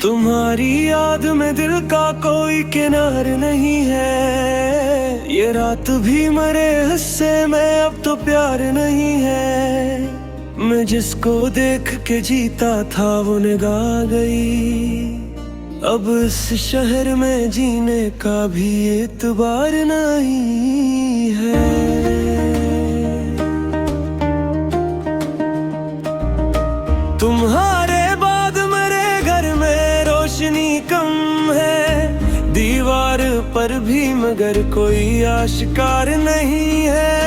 तुम्हारी याद में दिल का कोई किनार नहीं है। ये रात भी मरे हिस्से में अब तो प्यार नहीं है। मैं जिसको देख के जीता था वो निगाह गई। अब इस शहर में जीने का भी एतबार नहीं है। तुम्हारे बाद मेरे घर में रोशनी कम है। दीवार पर भी मगर कोई आशिकार नहीं है।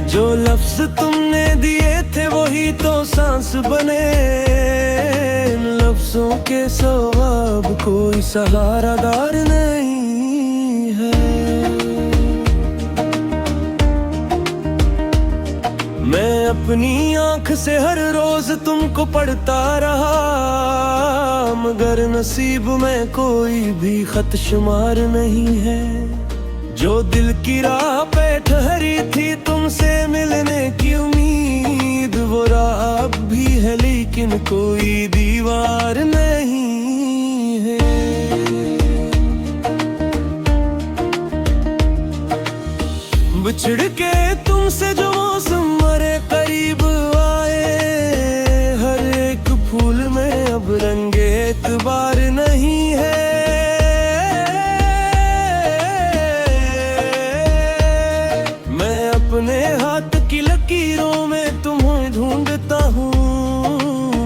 जो लफ्ज तुमने दिए थे वही तो सांस बने। इन लफ्जों के सवाब कोई सहारादार नहीं है। मैं अपनी आंख से हर रोज तुमको पढ़ता रहा, मगर नसीब में कोई भी खत शुमार नहीं है। जो दिल की राह पे ठहरी थी तुमसे मिलने की उम्मीद, वो राह अब भी है लेकिन कोई दीवार नहीं है। बिछड़ के तुमसे जो मौसम मरे करीब आए, हर एक फूल में अब रंगे एतबार नहीं है। अपने हाथ की लकीरों में तुम्हें ढूंढता हूँ,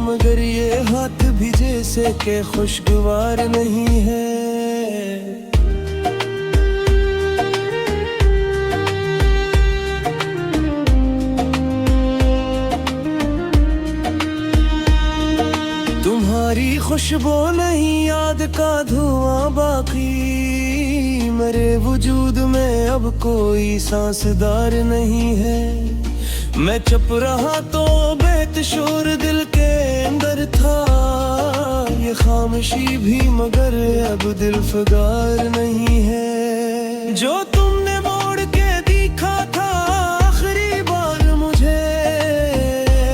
मगर ये हाथ भी जैसे के खुशगवार नहीं है। तुम्हारी खुशबू नहीं याद का धुआं बाकी, मेरे वजूद में अब कोई सांसदार नहीं है। मैं चुप रहा तो बेतशूर दिल के अंदर था, ये खामोशी भी मगर अब दिल फगार नहीं है। जो तुमने मोड़ के दिखा था आखिरी बार मुझे,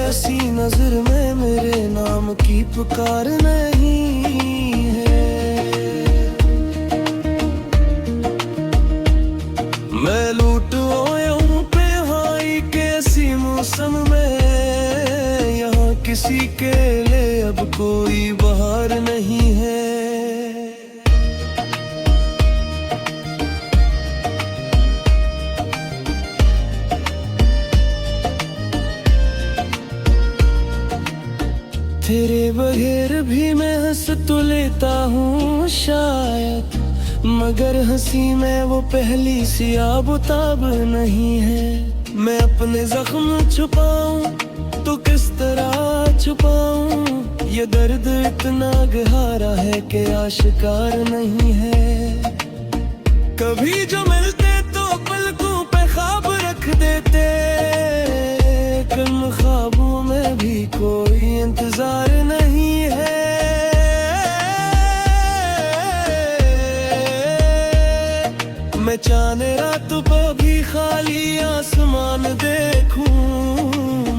ऐसी नजर में मेरे नाम की पुकार नहीं है। मैं लूट आया हूँ बेहाई के इसी मौसम में, यहाँ किसी के लिए अब कोई बहार नहीं है। तेरे बगैर भी मैं हंस तो लेता हूँ शायद, मगर हंसी में वो पहली सी आबोताब नहीं है। मैं अपने जख्म छुपाऊं तो किस तरह छुपाऊं, ये दर्द इतना गहरा है कि आशिकार नहीं है। कभी जो मिलते तो पलकों पे ख्वाब रख देते, कम ख्वाबों में भी कोई इंतजार नहीं है। मैं चांद रात पर भी खाली आसमान देखूं,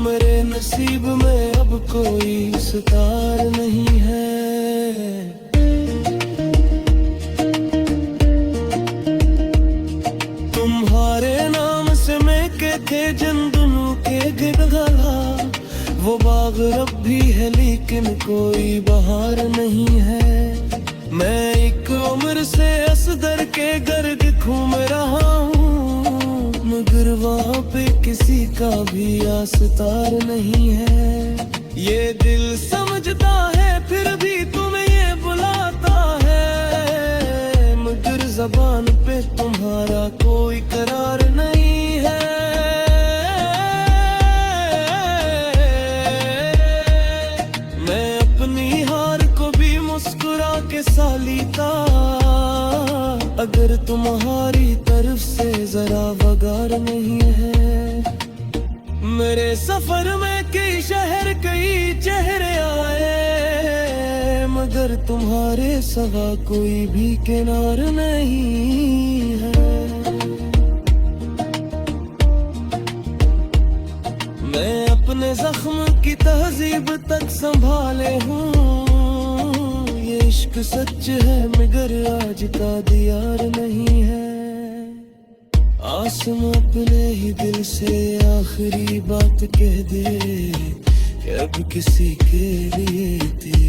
मेरे नसीब में अब कोई सितार नहीं है। तुम्हारे नाम से मैं के थे जंदुनू के गिरगला, वो बाग रब भी है लेकिन कोई बहार नहीं है। मैं एक उम्र से असदर के गर्द घूम रहा हूँ, मगर वहाँ पे किसी का भी आस्तार नहीं है। ये दिल समझता है फिर भी तुम्हें ये बुलाता है, मगर ज़बान पे तुम्हारा कोई करार नहीं है। मैं अपनी हार को भी मुस्कुरा के सालीता, अगर तुम्हारी तरफ से जरा वगार नहीं है। मेरे सफर में कई शहर कई चेहरे आए, मगर तुम्हारे सिवा कोई भी किनार नहीं है। मैं अपने जख्म संभाले हूँ। ये इश्क सच है मगर आज का दियार नहीं है। आसमां अपने ही दिल से आखिरी बात कह दे कि अब किसी के लिए थी।